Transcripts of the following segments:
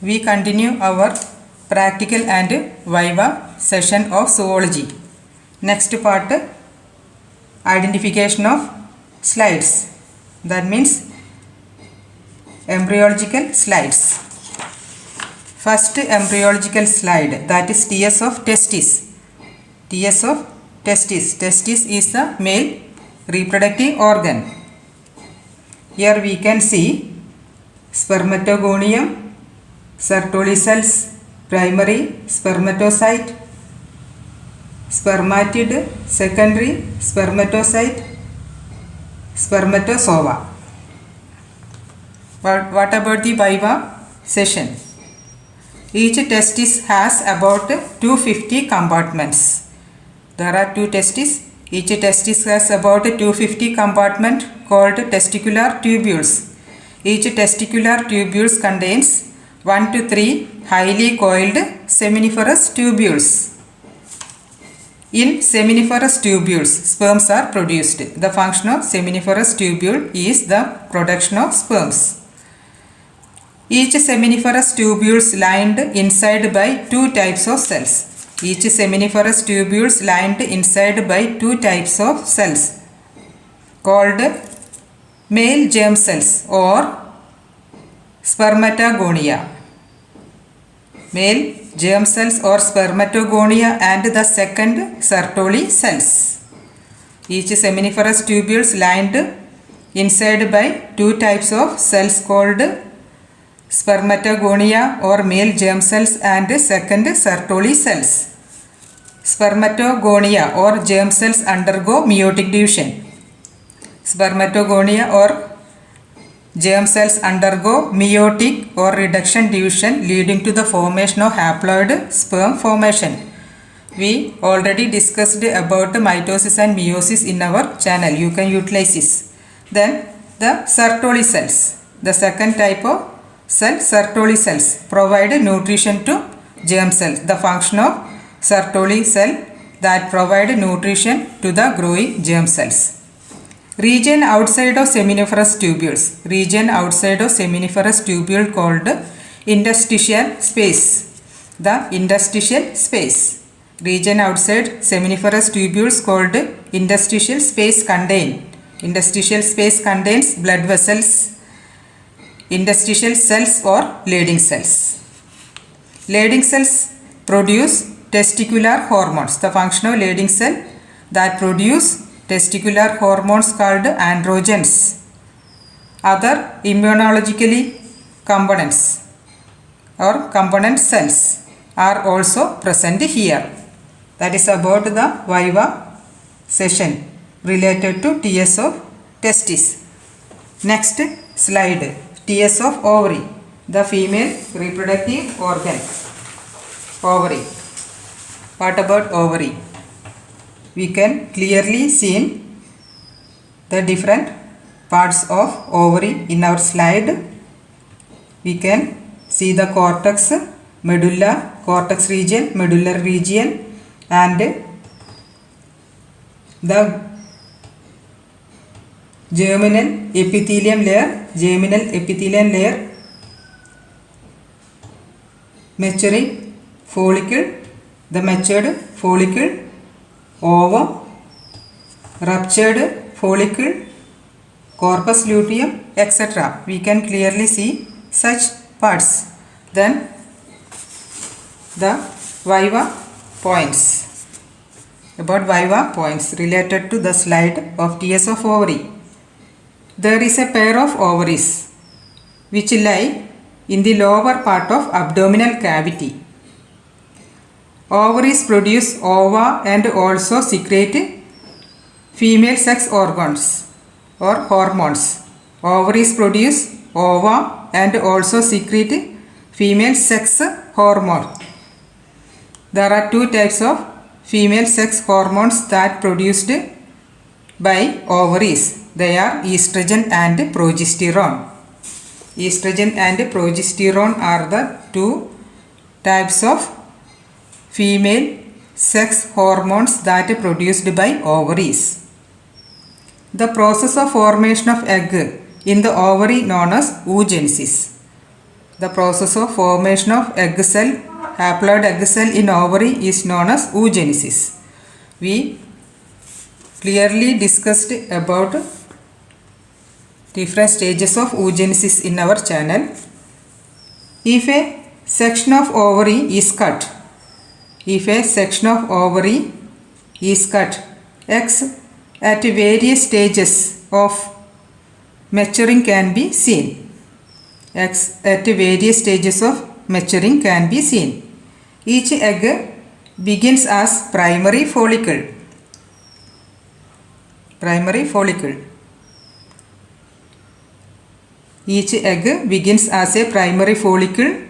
we continue our practical and viva session of zoology. Next part, identification of slides, that means embryological slides. First embryological slide, that is TS of testis. TS of testis. Testis is the male reproductive organ. Here we can see spermatogonium, Sertoli cells, primary spermatocyte, spermatid, secondary spermatocyte, spermatozoa. What about the viva session? Each testis has about 250 compartments. There are two testes. Each testis has about 250 compartments called testicular tubules. Each testicular tubules contains 1 to 3 highly coiled seminiferous tubules. In seminiferous tubules, sperms are produced. The function of seminiferous tubule is the production of sperms. Each seminiferous tubules lined inside by two types of cells. Each seminiferous tubules lined inside by two types of cells called male germ cells or spermatogonia. Male germ cells or spermatogonia and the second Sertoli cells. Each seminiferous tubules lined inside by two types of cells called spermatogonia or male germ cells and second Sertoli cells. Spermatogonia or germ cells undergo meiotic division. Spermatogonia or germ cells undergo meiotic or reduction division leading to the formation of haploid sperm formation. We already discussed about mitosis and meiosis in our channel. You can utilize this. Then the Sertoli cells. The second type of cell, Sertoli cells, provide nutrition to germ cells. The function of Sertoli cell that provide nutrition to the growing germ cells. Region outside of seminiferous tubules. Region outside of seminiferous tubule called interstitial space. The interstitial space. Region outside seminiferous tubules called interstitial space Interstitial space contains blood vessels, interstitial cells or Leydig cells. Leydig cells produce testicular hormones. The function of Leydig cell that produce testicular hormones called androgens. Other immunologically components or component cells are also present here. That is about the viva session related to TS of testis. Next slide, TS of ovary, the female reproductive organ. Ovary. What about ovary? We can clearly see the different parts of ovary in our slide. We can see the cortex, medulla, cortex region, medullary region, and the germinal epithelium layer, maturing follicle, the matured follicle, ovum, ruptured follicle, corpus luteum, etc. We can clearly see such parts. Then the viva points. About viva points related to the slide of TS of ovary. There is a pair of ovaries which lie in the lower part of abdominal cavity. Ovaries produce ova and also secrete female sex organs or hormones. Ovaries produce ova and also secrete female sex hormone. There are two types of female sex hormones that produced by ovaries. They are estrogen and progesterone. Estrogen and progesterone are the two types of female sex hormones that are produced by ovaries. The process of formation of egg in the ovary known as oogenesis. The process of formation of egg cell, haploid egg cell in ovary is known as oogenesis. We clearly discussed about different stages of oogenesis in our channel. If a section of ovary is cut, eggs at various stages of maturing can be seen. Eggs at various stages of maturing can be seen. Each egg begins as primary follicle. Each egg begins as a primary follicle.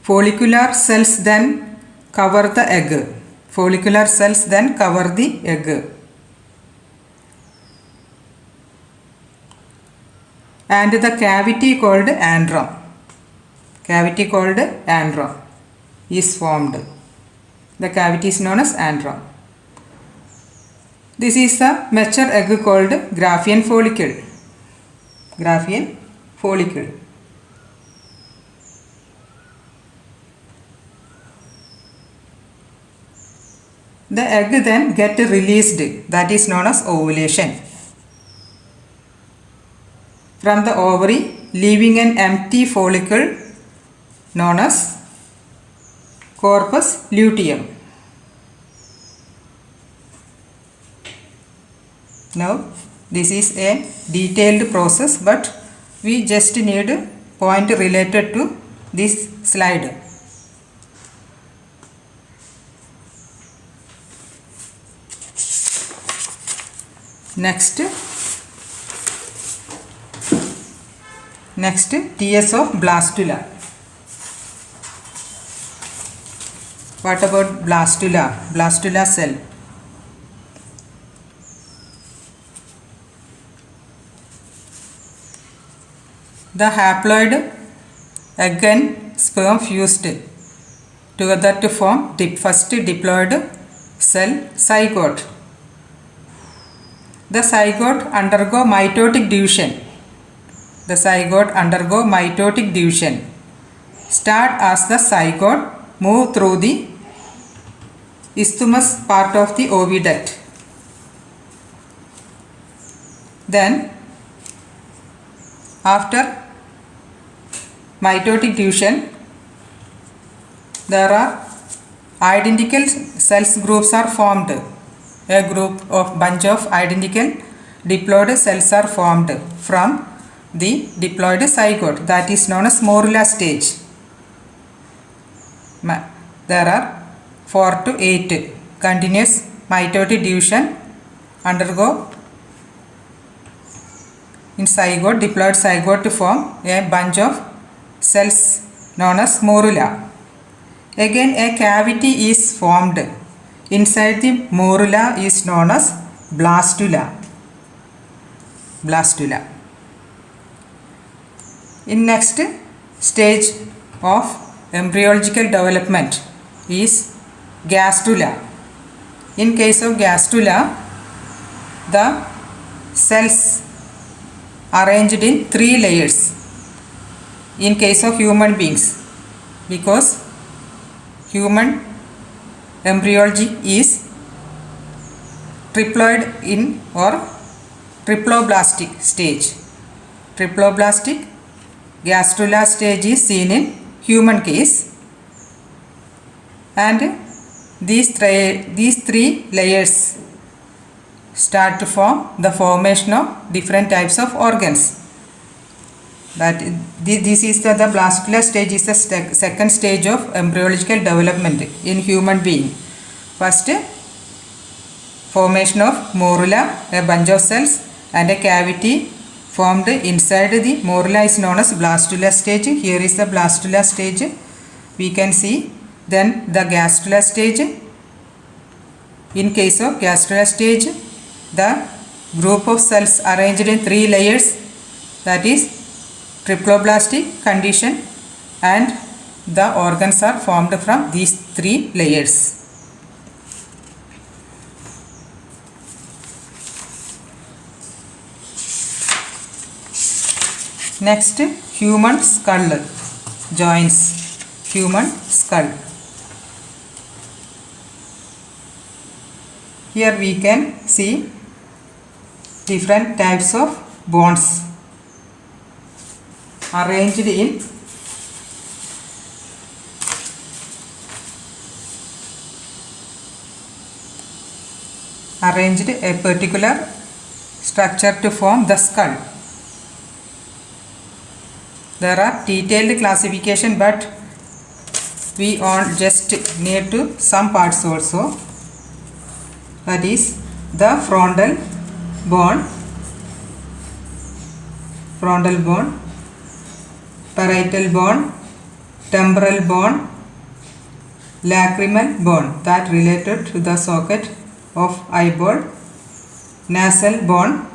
Follicular cells then cover the egg. And the cavity called antrum is formed. The cavity is known as antrum. This is the mature egg called Graafian follicle. The egg then get released, that is known as ovulation, from the ovary, leaving an empty follicle known as corpus luteum. Now this is a detailed process, but we just need a point related to this slide. Next, TS of blastula. What about blastula cell? The haploid egg and sperm fused together to form the first diploid cell, zygote. The zygote undergo mitotic division. Start as the zygote, move through the isthmus part of the oviduct. Then, after mitotic division, there are identical cells groups are formed. A bunch of identical diploid cells are formed from the diploid zygote, that is known as morula stage. There are 4 to 8 continuous mitotic division undergo in zygote, diploid zygote, to form a bunch of cells known as morula. Again, a cavity is formed. Inside the morula is known as blastula. In next stage of embryological development is gastrula. In case of gastrula, the cells arranged in 3 layers. In case of human beings, because human embryology is triploid in or triploblastic stage. Triploblastic gastrula stage is seen in human case, and these 3 layers start to form the formation of different types of organs. This is the blastula stage is the second stage of embryological development in human being. First, formation of morula, a bunch of cells, and a cavity formed inside the morula is known as blastula stage. Here is the blastula stage, we can see. Then the gastrula stage. In case of gastrula stage, the group of cells arranged in 3 layers, that is triploblastic condition, and the organs are formed from these 3 layers. Next, human skull. joints, human skull. Here we can see different types of bones arranged a particular structure to form the skull. There are detailed classification, but we all just need to some parts also. That is the frontal bone, parietal bone, temporal bone, lacrimal bone that related to the socket of eyeball, nasal bone,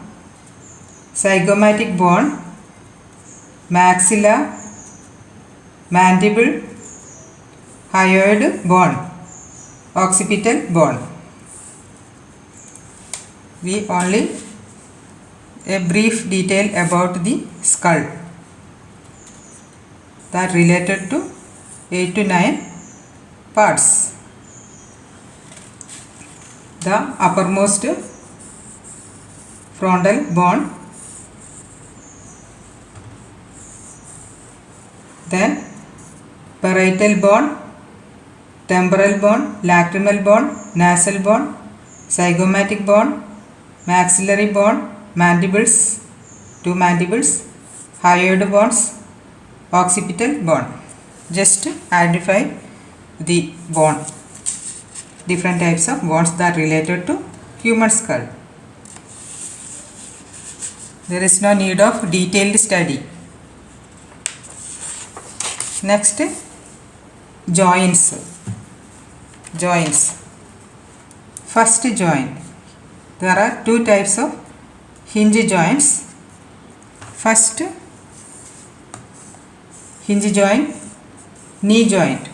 zygomatic bone, maxilla, mandible, hyoid bone, occipital bone. We only a brief detail about the skull that related to 8 to 9 parts. The uppermost frontal bone, then parietal bone, temporal bone, lacrimal bone, nasal bone, zygomatic bone, maxillary bone, mandibles, 2 mandibles, hyoid bones, occipital bone. Just identify the bone, different types of bones that related to human skull. There is no need of detailed study. Next, joints. First joint. There are 2 types of hinge joints. First hinge joint, knee joint.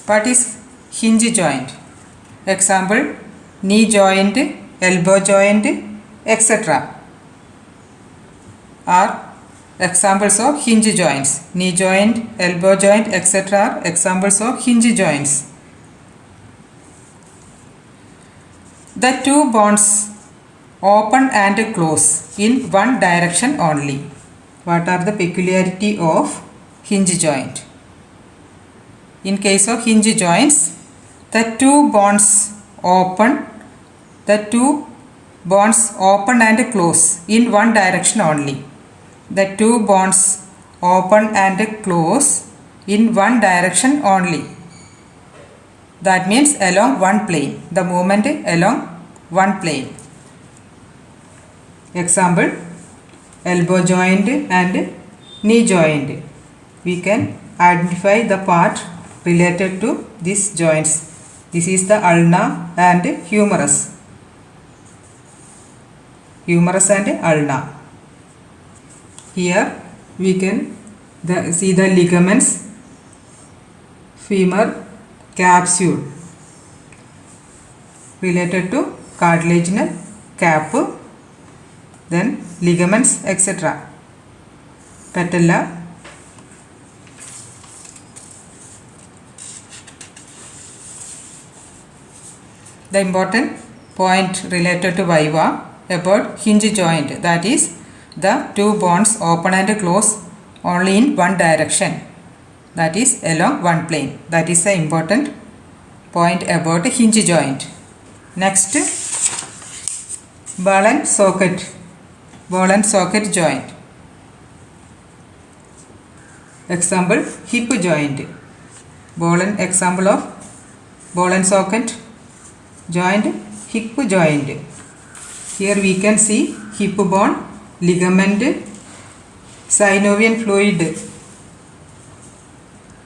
What is hinge joint? Example, knee joint, elbow joint, etc. are examples of hinge joints. Knee joint, elbow joint, etc. are examples of hinge joints. The 2 bones open and close in one direction only. What are the peculiarity of hinge joint? In case of hinge joints, the 2 bones open and close in one direction only. The 2 bones open and close in one direction only. That means along one plane. The movement along one plane. Example, elbow joint and knee joint. We can identify the part related to these joints. This is the ulna and humerus. And ulna. Here we can see the ligaments, femur capsule related to cartilaginous cap, then ligaments, etc. Patella, the important point related to viva about hinge joint, that is the 2 bones open and close only in one direction, that is along one plane. That is the important point about hinge joint. Next, ball and socket joint. Example, hip joint. Example of ball and socket joint, hip joint. Here we can see hip bone, ligament, synovial fluid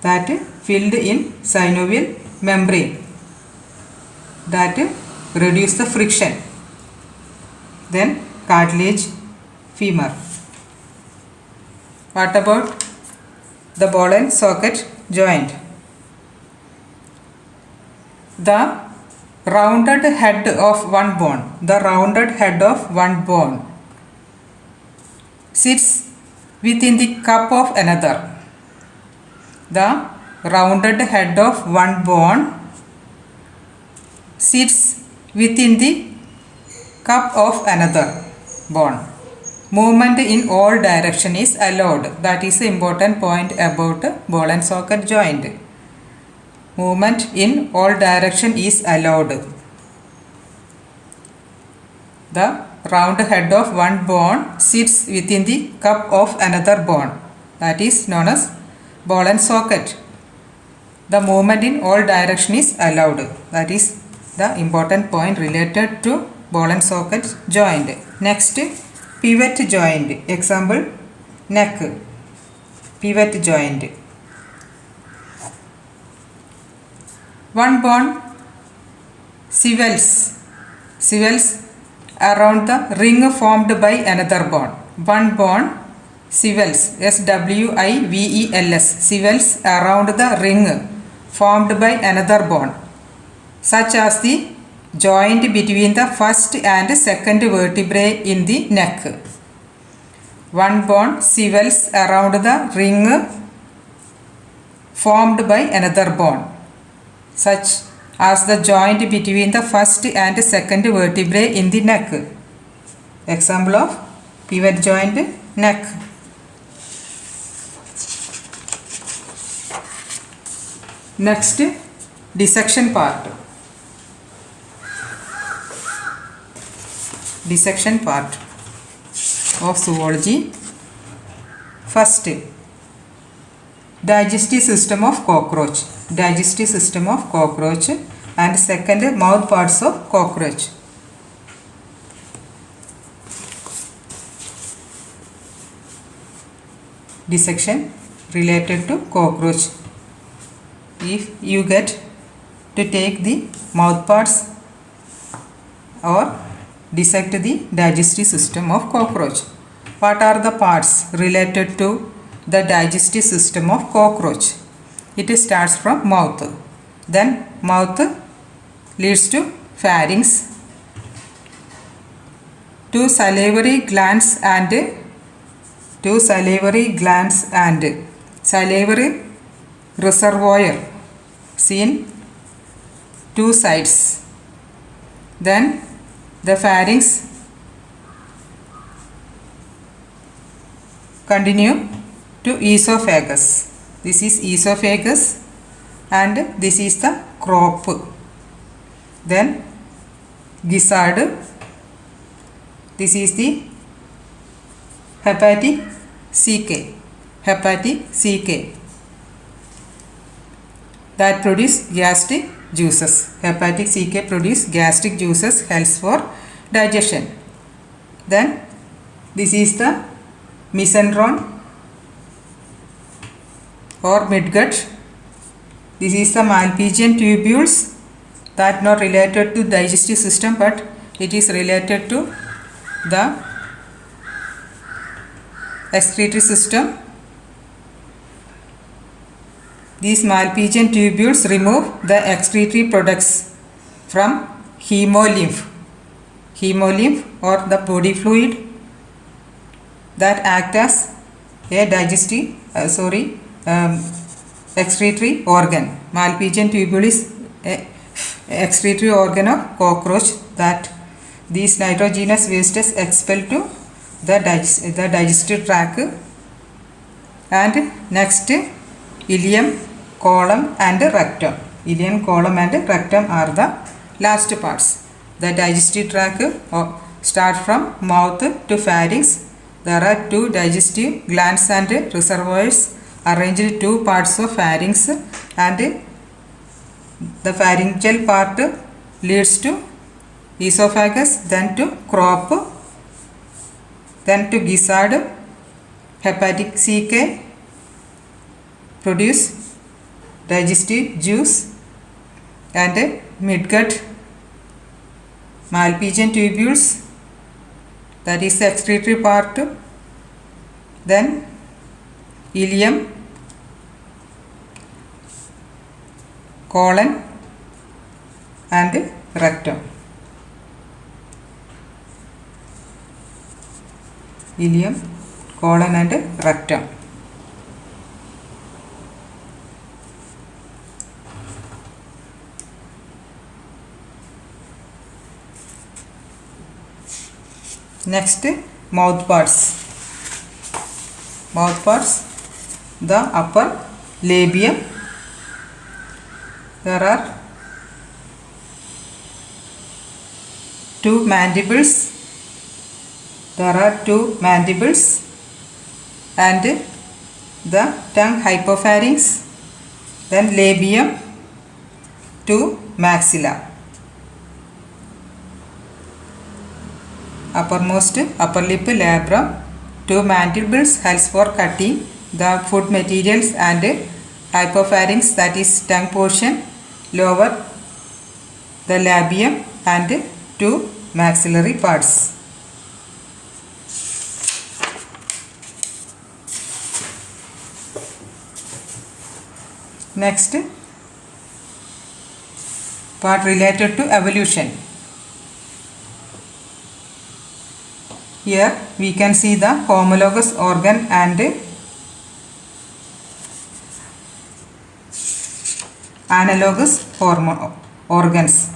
that filled in synovial membrane that reduce the friction. Then cartilage, femur. What about the ball and socket joint? The rounded head of one bone sits within the cup of another. The rounded head of one bone sits within the cup of another bone. Movement in all direction is allowed. That is the important point about ball and socket joint. Movement in all direction is allowed. The round head of one bone sits within the cup of another bone. That is known as ball and socket. The movement in all direction is allowed. That is the important point related to ball and socket joint. Next, pivot joint. Example, neck. Pivot joint. One bone swells around the ring formed by another bone. One bone swells, S-W-I-V-E-L-S, swells around the ring formed by another bone, such as the joint between the first and second vertebrae in the neck. One bone swells around the ring formed by another bone, such as the joint between the first and second vertebrae in the neck. Example of pivot joint, neck. Next, dissection part. Dissection part of zoology. First, digestive system of cockroach. Digestive system of cockroach, and second, mouth parts of cockroach. Dissection related to cockroach. If you get to take the mouth parts or dissect the digestive system of cockroach. What are the parts related to the digestive system of cockroach? It starts from mouth. Then mouth leads to pharynx, two salivary glands and salivary reservoir seen two sides. Then the pharynx continue to esophagus. This is esophagus and this is the crop. Then gizzard. This is the hepatic CK. Hepatic CK that produce gastric juices. Hepatic CK produce gastric juices, helps for digestion. Then this is the mesenteron or midgut. This is the Malpighian tubules that not related to digestive system, but it is related to the excretory system. These Malpighian tubules remove the excretory products from hemolymph or the body fluid that act as a digestive excretory organ. Malpighian tubule is a excretory organ of cockroach that these nitrogenous wastes expel to the digestive tract. And next, ileum, colon and rectum. Ileum, colon and rectum are the last parts. The digestive tract start from mouth to pharynx. There are two digestive glands and reservoirs arranged two parts of pharynx, and the pharyngeal part leads to esophagus, then to crop, then to gizzard. Hepatic CK produce digestive juice, and midgut, Malpighian tubules, that is the excretory part. Then ileum, colon and rectum. Ileum, colon and rectum. Next, mouth parts. Mouth parts, the upper labium. There are two mandibles. There are two mandibles and the tongue hypopharynx, then labium to maxilla. Uppermost upper lip labrum, two mandibles helps for cutting the food materials and hypopharynx, that is tongue portion, lower the labium and two maxillary parts. Next, part related to evolution. Here we can see the homologous organ and analogous organs.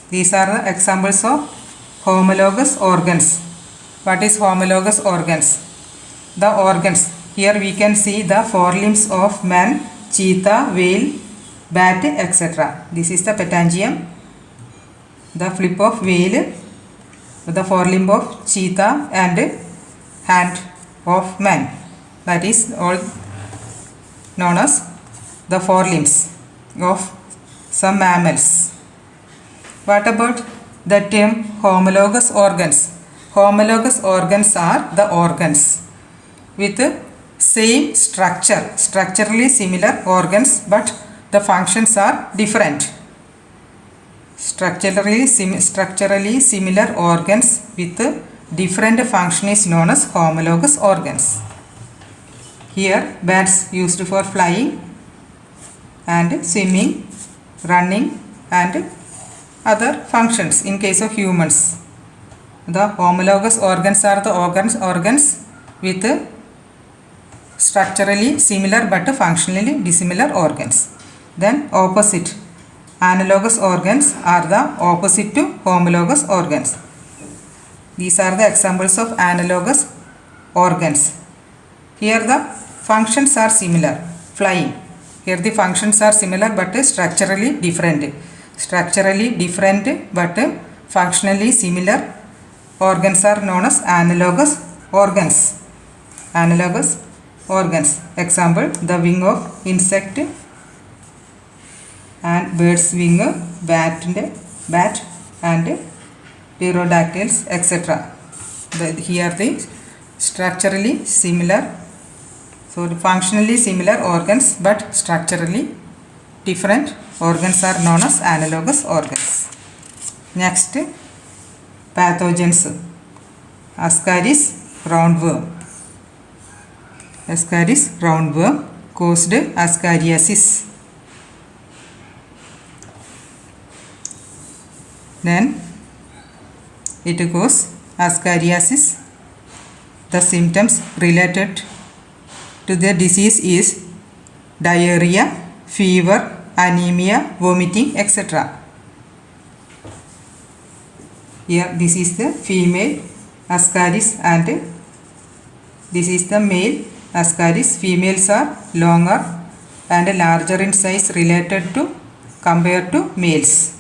These are the examples of homologous organs. What is homologous organs? The organs. Here we can see the forelimbs of man, cheetah, whale, bat, etc. This is the pterangium, the flip of whale, the forelimb of cheetah and hand of man. That is all known as the forelimbs of some mammals. What about the term homologous organs? Homologous organs are the organs with same structure, structurally similar organs, but the functions are different. Structurally similar organs with different function is known as homologous organs. Here bats used for flying and swimming, running and other functions. In case of humans, the homologous organs are the organs with structurally similar but functionally dissimilar organs. Then opposite, analogous organs are the opposite to homologous organs. These are the examples of analogous organs. Here the functions are similar. Flying, here the functions are similar but structurally different. Structurally different but functionally similar organs are known as analogous organs. Analogous organs. Example, the wing of insect and bird's wing, bat and pterodactyls, etc. Here the structurally similar, so functionally similar organs but structurally different organs are known as analogous organs. Next, pathogens. Ascaris roundworm. Ascaris roundworm caused ascariasis. Then it causes ascariasis. The symptoms related to the disease is diarrhea, fever, anemia, vomiting, etc. Here this is the female ascaris and this is the male ascaris. Females are longer and larger in size related to compared to males.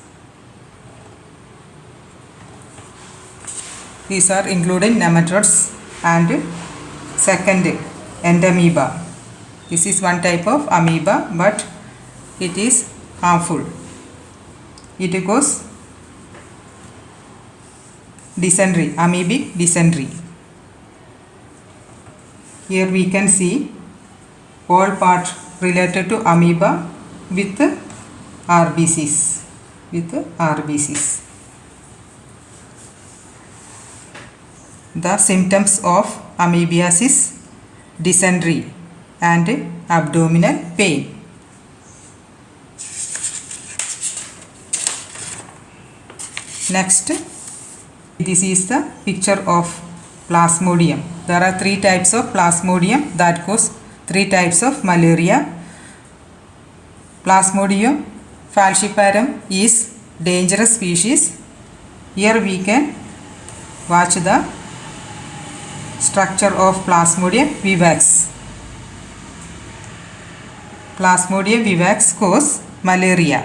These are including nematodes and second endamoeba. This is one type of amoeba but it is harmful. It causes dysentery, amoebic dysentery. Here we can see all parts related to amoeba with RBCs. The symptoms of amoebiasis: dysentery and abdominal pain. Next, this is the picture of plasmodium. There are three types of plasmodium that cause three types of malaria. Plasmodium falciparum is dangerous species. Here we can watch the Structure of Plasmodium vivax. Plasmodium vivax cause malaria.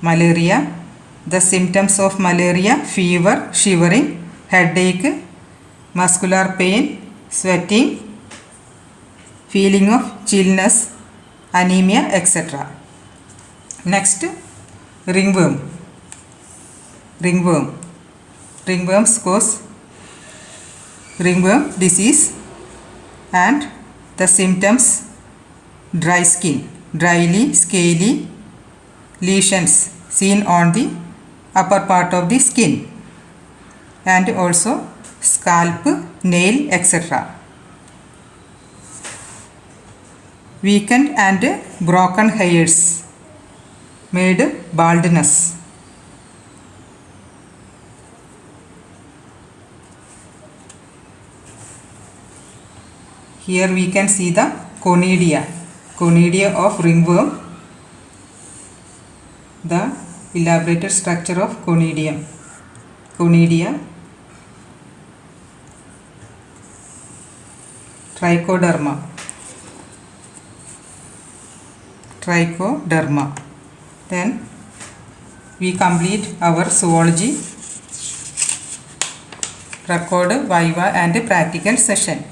Malaria. The symptoms of malaria: fever, shivering, headache, muscular pain, sweating, feeling of chillness, anemia, etc. Next, ringworm. Ringworm. Ringworms cause ringworm disease, and the symptoms: dry skin, dryly, scaly lesions seen on the upper part of the skin, and also scalp, nail, etc. Weakened and broken hairs made baldness. Here we can see the conidia of ringworm, the elaborated structure of conidia. Trichoderma. Then we complete our zoology record, viva and practical session.